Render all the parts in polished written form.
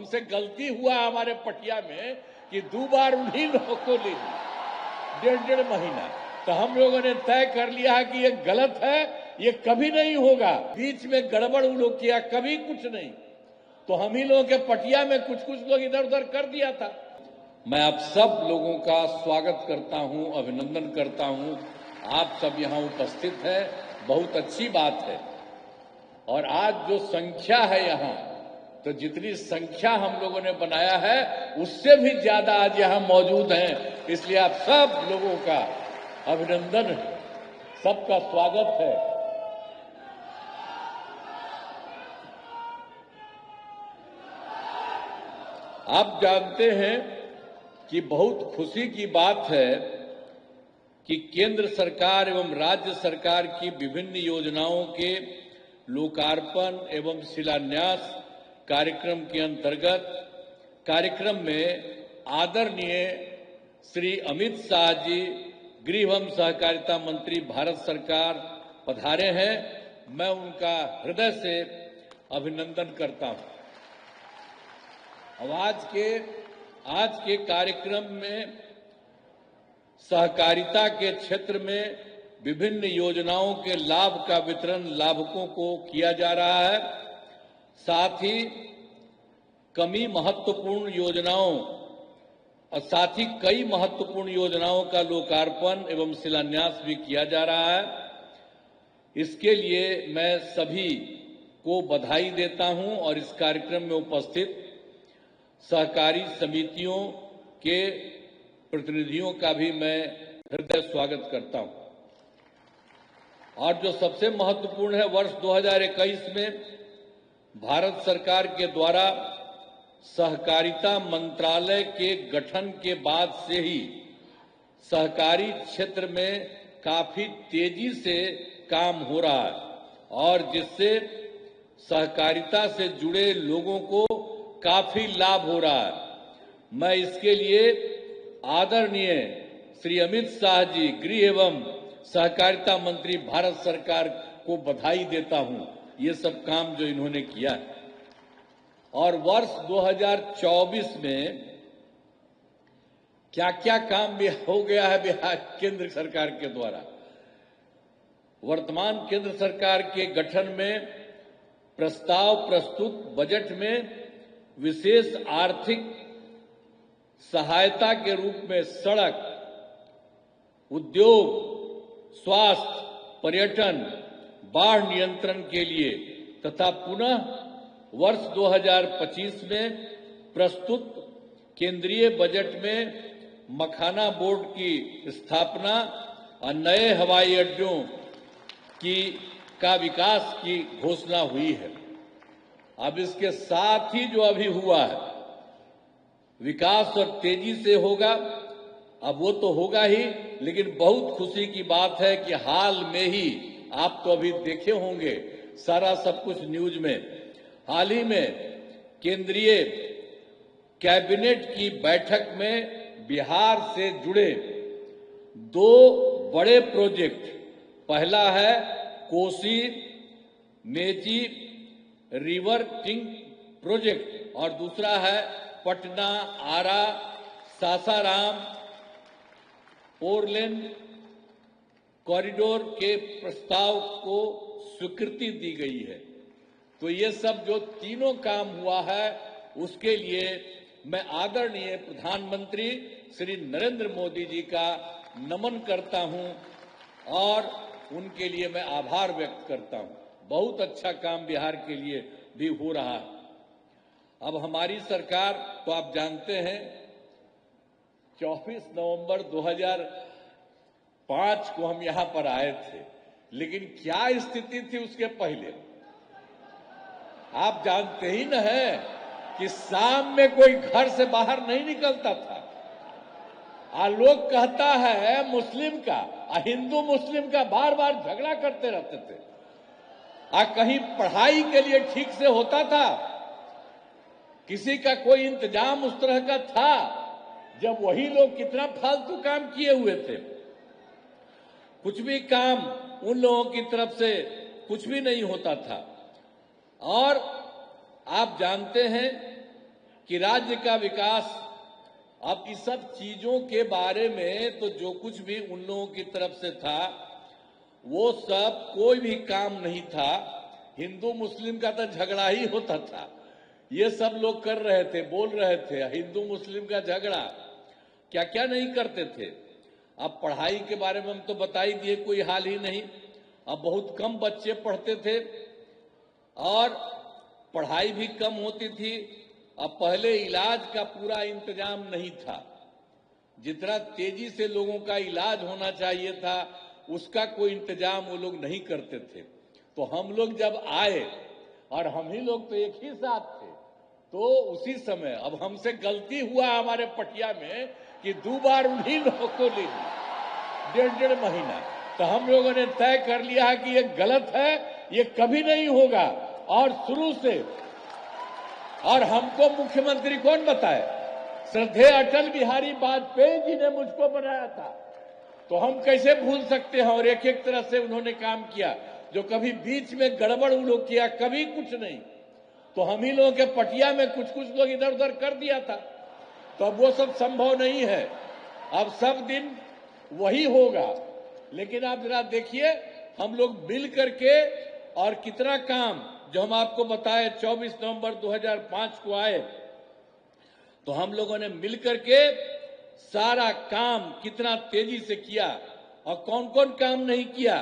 हमसे गलती हुआ हमारे पटिया में कि 2 बार उन्हीं लोगों को ले ली, 1.5 महीना। तो हम लोगों ने तय कर लिया कि ये गलत है, ये कभी नहीं होगा। बीच में गड़बड़ उन लोग किया, कभी कुछ नहीं। तो हम ही लोगों के पटिया में कुछ लोग इधर उधर कर दिया था। मैं आप सब लोगों का स्वागत करता हूं, अभिनंदन करता हूं। आप सब यहां उपस्थित हैं, बहुत अच्छी बात है। और आज जो संख्या है यहां, तो जितनी संख्या हम लोगों ने बनाया है उससे भी ज्यादा आज यहां मौजूद हैं। इसलिए आप सब लोगों का अभिनंदन, सबका स्वागत है। आप जानते हैं कि बहुत खुशी की बात है कि केंद्र सरकार एवं राज्य सरकार की विभिन्न योजनाओं के लोकार्पण एवं शिलान्यास कार्यक्रम के अंतर्गत कार्यक्रम में आदरणीय श्री अमित शाह जी, गृह एवं सहकारिता मंत्री भारत सरकार पधारे हैं। मैं उनका हृदय से अभिनंदन करता हूं। अब आज के कार्यक्रम में सहकारिता के क्षेत्र में विभिन्न योजनाओं के लाभ का वितरण लाभुकों को किया जा रहा है। साथ ही कई महत्वपूर्ण योजनाओं का लोकार्पण एवं शिलान्यास भी किया जा रहा है। इसके लिए मैं सभी को बधाई देता हूं और इस कार्यक्रम में उपस्थित सहकारी समितियों के प्रतिनिधियों का भी मैं हृदय स्वागत करता हूं। और जो सबसे महत्वपूर्ण है, वर्ष 2021 में भारत सरकार के द्वारा सहकारिता मंत्रालय के गठन के बाद से ही सहकारी क्षेत्र में काफी तेजी से काम हो रहा है और जिससे सहकारिता से जुड़े लोगों को काफी लाभ हो रहा है। मैं इसके लिए आदरणीय श्री अमित शाह जी, गृह एवं सहकारिता मंत्री भारत सरकार को बधाई देता हूं, ये सब काम जो इन्होंने किया है। और वर्ष 2024 में क्या क्या काम भी हो गया है बिहार केंद्र सरकार के द्वारा। वर्तमान केंद्र सरकार के गठन में प्रस्ताव प्रस्तुत बजट में विशेष आर्थिक सहायता के रूप में सड़क, उद्योग, स्वास्थ्य, पर्यटन, बाढ़ नियंत्रण के लिए तथा पुनः वर्ष 2025 में प्रस्तुत केंद्रीय बजट में मखाना बोर्ड की स्थापना और नए हवाई अड्डों का विकास की घोषणा हुई है। अब इसके साथ ही जो अभी हुआ है विकास और तेजी से होगा, अब वो तो होगा ही, लेकिन बहुत खुशी की बात है कि हाल में ही आप तो अभी देखे होंगे सारा सब कुछ न्यूज में, हाल ही में केंद्रीय कैबिनेट की बैठक में बिहार से जुड़े 2 बड़े प्रोजेक्ट, पहला है कोसी मेची रिवर टिंग प्रोजेक्ट और दूसरा है पटना आरा सासाराम 4 लेन कॉरिडोर के प्रस्ताव को स्वीकृति दी गई है। तो ये सब जो तीनों काम हुआ है उसके लिए मैं आदरणीय प्रधानमंत्री श्री नरेंद्र मोदी जी का नमन करता हूं और उनके लिए मैं आभार व्यक्त करता हूं। बहुत अच्छा काम बिहार के लिए भी हो रहा है। अब हमारी सरकार तो आप जानते हैं 24 नवंबर 2005 को हम यहां पर आए थे, लेकिन क्या स्थिति थी उसके पहले आप जानते ही न है कि शाम में कोई घर से बाहर नहीं निकलता था। लोग कहता है मुस्लिम का हिंदू मुस्लिम का बार बार झगड़ा करते रहते थे। कहीं पढ़ाई के लिए ठीक से होता था, किसी का कोई इंतजाम उस तरह का था, जब वही लोग कितना फालतू काम किए हुए थे। कुछ भी काम उन लोगों की तरफ से कुछ भी नहीं होता था। और आप जानते हैं कि राज्य का विकास, अब इस सब चीजों के बारे में तो जो कुछ भी उन लोगों की तरफ से था वो सब कोई भी काम नहीं था। हिंदू मुस्लिम का तो झगड़ा ही होता था, ये सब लोग कर रहे थे, बोल रहे थे हिंदू मुस्लिम का झगड़ा, क्या क्या नहीं करते थे। अब पढ़ाई के बारे में हम तो बता ही दिए, कोई हाल ही नहीं। अब बहुत कम बच्चे पढ़ते थे और पढ़ाई भी कम होती थी। अब पहले इलाज का पूरा इंतजाम नहीं था, जितना तेजी से लोगों का इलाज होना चाहिए था उसका कोई इंतजाम वो लोग नहीं करते थे। तो हम लोग जब आए, और हम ही लोग तो एक ही साथ थे, तो उसी समय अब हमसे गलती हुआ हमारे पटिया में कि 2 बार उन्हीं लोगों को ले ली 1.5 महीना। तो हम लोगों ने तय कर लिया कि ये गलत है, ये कभी नहीं होगा। और शुरू से, और हमको मुख्यमंत्री कौन बताए? श्रद्धेय अटल बिहारी वाजपेयी जी ने मुझको बनाया था, तो हम कैसे भूल सकते हैं। और एक एक तरह से उन्होंने काम किया, जो कभी बीच में गड़बड़ उन लोग किया, कभी कुछ नहीं। तो हम ही लोगों के पटिया में कुछ कुछ लोग इधर उधर कर दिया था, तो अब वो सब संभव नहीं है। अब सब दिन वही होगा। लेकिन आप जरा देखिए, हम लोग मिल करके, और कितना काम जो हम आपको बताए 24 नवंबर 2005 को आए, तो हम लोगों ने मिलकर के सारा काम कितना तेजी से किया, और कौन कौन काम नहीं किया।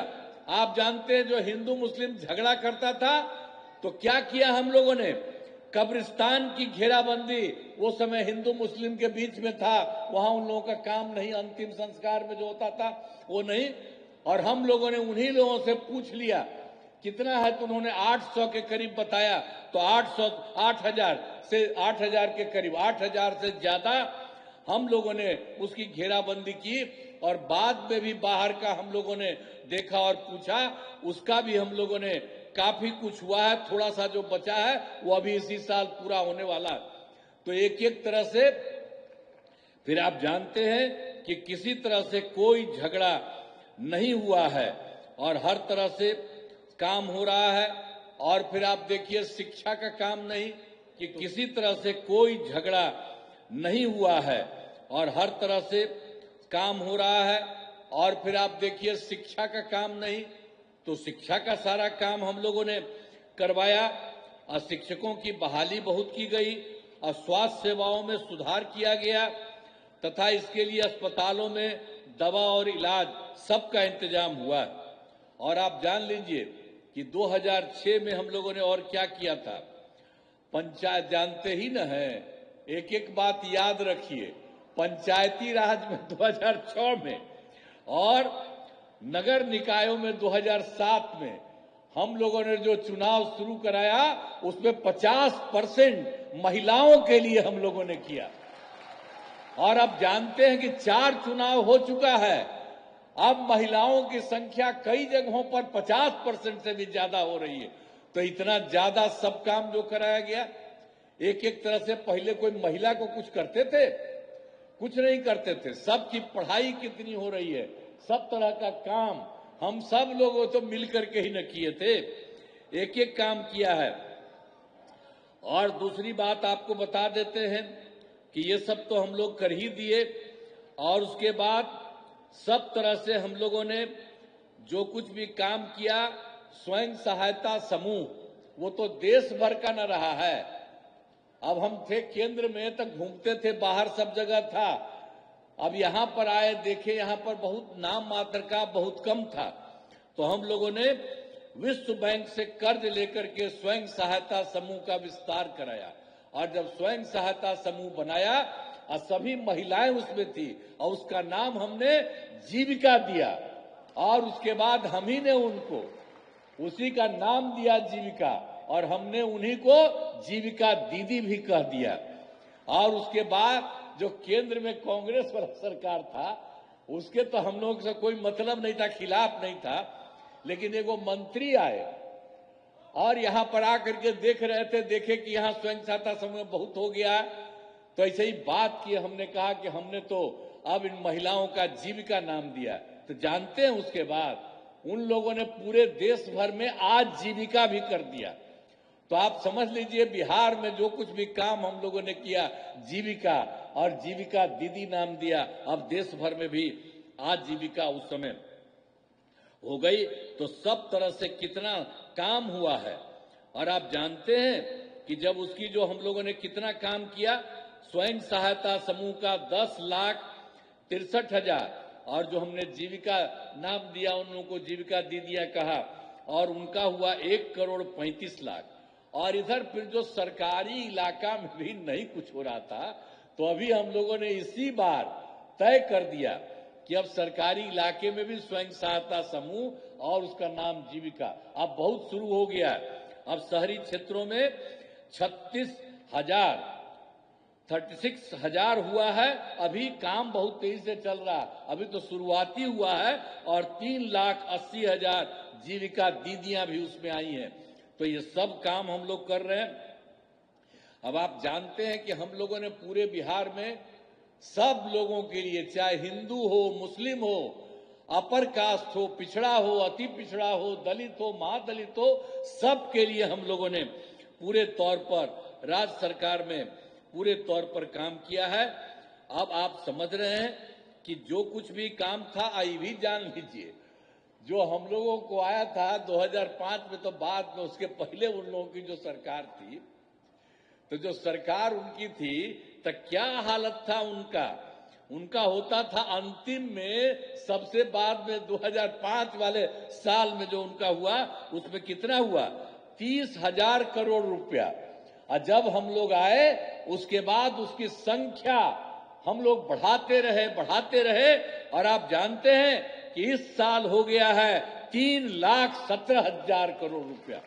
आप जानते हैं, जो हिंदू मुस्लिम झगड़ा करता था तो क्या किया हम लोगों ने? कब्रिस्तान की घेराबंदी, वो समय हिंदू मुस्लिम के बीच में था, वहां उन लोगों का काम नहीं, अंतिम संस्कार में जो होता था वो नहीं। और हम लोगों ने उन्हीं लोगों से पूछ लिया कितना है, तो उन्होंने 800 के करीब बताया। तो 8,000 से 8,000 के करीब, 8,000 से ज्यादा हम लोगों ने उसकी घेराबंदी की। और बाद में भी बाहर का हम लोगों ने देखा और पूछा, उसका भी हम लोगों ने काफी कुछ हुआ है। थोड़ा सा जो बचा है वो अभी इसी साल पूरा होने वाला है। तो एक एक तरह से फिर आप जानते हैं कि किसी तरह से कोई झगड़ा नहीं हुआ है और हर तरह से काम हो रहा है। और फिर आप देखिए, शिक्षा का काम नहीं, कि किसी तरह से कोई झगड़ा नहीं हुआ है और हर तरह से काम हो रहा है। और फिर आप देखिए, शिक्षा का काम नहीं, तो शिक्षा का सारा काम हम लोगों ने करवाया, और शिक्षकों की बहाली बहुत की गई, और स्वास्थ्य सेवाओं में सुधार किया गया, तथा इसके लिए अस्पतालों में दवा और इलाज सबका इंतजाम हुआ। और आप जान लीजिए कि 2006 में हम लोगों ने और क्या किया था। पंचायत जानते ही न है, एक एक बात याद रखिए। पंचायती राज में 2006 में और नगर निकायों में 2007 में हम लोगों ने जो चुनाव शुरू कराया, उसमें 50% महिलाओं के लिए हम लोगों ने किया। और अब जानते हैं कि 4 चुनाव हो चुका है, अब महिलाओं की संख्या कई जगहों पर 50% से भी ज्यादा हो रही है। तो इतना ज्यादा सब काम जो कराया गया, एक एक तरह से पहले कोई महिला को कुछ करते थे? कुछ नहीं करते थे। सबकी पढ़ाई कितनी हो रही है, सब तरह का काम हम सब लोगों तो मिलकर के ही न किए थे, एक एक काम किया है। और दूसरी बात आपको बता देते हैं कि ये सब तो हम लोग कर ही दिए, और उसके बाद सब तरह से हम लोगों ने जो कुछ भी काम किया, स्वयं सहायता समूह, वो तो देश भर का न रहा है। अब हम थे केंद्र में, तक घूमते थे, बाहर सब जगह था। अब यहां पर आए, देखे यहां पर बहुत नाम मात्र का, बहुत कम था। तो हम लोगों ने विश्व बैंक से कर्ज लेकर के स्वयं सहायता समूह का विस्तार कराया। और जब स्वयं सहायता समूह बनाया और सभी महिलाएं उसमें थी, और उसका नाम हमने जीविका दिया, और उसके बाद हम ही ने उनको उसी का नाम दिया जीविका, और हमने उन्हीं को जीविका दीदी भी कह दिया। और उसके बाद जो केंद्र में कांग्रेस वाला सरकार था, उसके तो हम लोग से कोई मतलब नहीं था, खिलाफ नहीं था। लेकिन एगो मंत्री आए और यहां पर आकर के देख रहे थे, देखे कि यहां स्वयं सहायता समूह बहुत हो गया, तो ऐसे ही बात की। हमने कहा कि हमने तो अब इन महिलाओं का जीविका नाम दिया। तो जानते हैं, उसके बाद उन लोगों ने पूरे देश भर में आज जीविका भी कर दिया। तो आप समझ लीजिए बिहार में जो कुछ भी काम हम लोगों ने किया, जीविका और जीविका दीदी नाम दिया, अब देश भर में भी आजीविका उस समय हो गई, तो सब तरह से कितना काम हुआ है। और आप जानते हैं कि जब उसकी जो हम लोगों ने कितना काम किया, स्वयं सहायता समूह का 10,63,000 और जो हमने जीविका नाम दिया उन लोगों को जीविका दीदियां कहा, और उनका हुआ 1,35,00,000। और इधर फिर जो सरकारी इलाका में भी नहीं कुछ हो रहा था, तो अभी हम लोगों ने इसी बार तय कर दिया कि अब सरकारी इलाके में भी स्वयं सहायता समूह और उसका नाम जीविका अब बहुत शुरू हो गया है। अब शहरी क्षेत्रों में 36,000 हुआ है। अभी काम बहुत तेजी से चल रहा है, अभी तो शुरुआती हुआ है, और 3,80,000 जीविका दीदियां भी उसमें आई हैं। तो ये सब काम हम लोग कर रहे हैं। अब आप जानते हैं कि हम लोगों ने पूरे बिहार में सब लोगों के लिए, चाहे हिंदू हो, मुस्लिम हो, अपर कास्ट हो, पिछड़ा हो, अति पिछड़ा हो, दलित हो, महादलित हो, सबके लिए हम लोगों ने पूरे तौर पर राज्य सरकार में पूरे तौर पर काम किया है। अब आप समझ रहे हैं कि जो कुछ भी काम था, आई भी जान लीजिए, जो हम लोगों को आया था 2005 में, तो बाद में उसके पहले उन लोगों की जो सरकार थी, तो जो सरकार उनकी थी, तो क्या हालत था उनका होता था अंतिम में, सबसे बाद में 2005 वाले साल में जो उनका हुआ, उसमें कितना हुआ, 30,000 करोड़ रुपया। और जब हम लोग आए उसके बाद उसकी संख्या हम लोग बढ़ाते रहे, और आप जानते हैं कि इस साल हो गया है 3,17,000 करोड़ रुपया।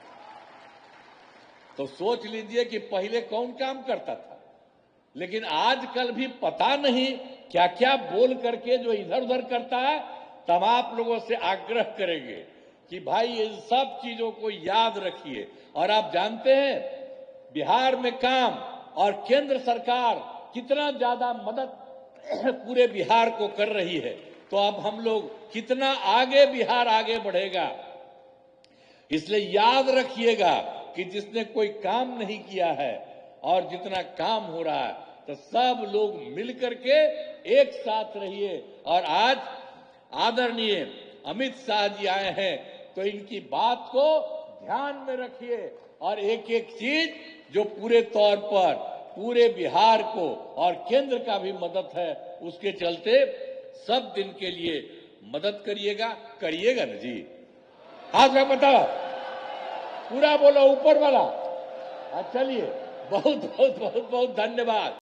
तो सोच लीजिए कि पहले कौन काम करता था। लेकिन आजकल भी पता नहीं क्या क्या बोल करके जो इधर उधर करता है। तब आप लोगों से आग्रह करेंगे कि भाई इन सब चीजों को याद रखिए। और आप जानते हैं बिहार में काम और केंद्र सरकार कितना ज्यादा मदद पूरे बिहार को कर रही है, तो अब हम लोग कितना आगे बिहार आगे बढ़ेगा। इसलिए याद रखिएगा कि जिसने कोई काम नहीं किया है और जितना काम हो रहा है, तो सब लोग मिलकर के एक साथ रहिए। और आज आदरणीय अमित शाह जी आए हैं, तो इनकी बात को ध्यान में रखिए, और एक एक चीज जो पूरे तौर पर पूरे बिहार को और केंद्र का भी मदद है, उसके चलते सब दिन के लिए मदद करिएगा ना जी। हाथ में बताओ, पूरा बोलो ऊपर वाला। चलिए, बहुत बहुत बहुत बहुत धन्यवाद।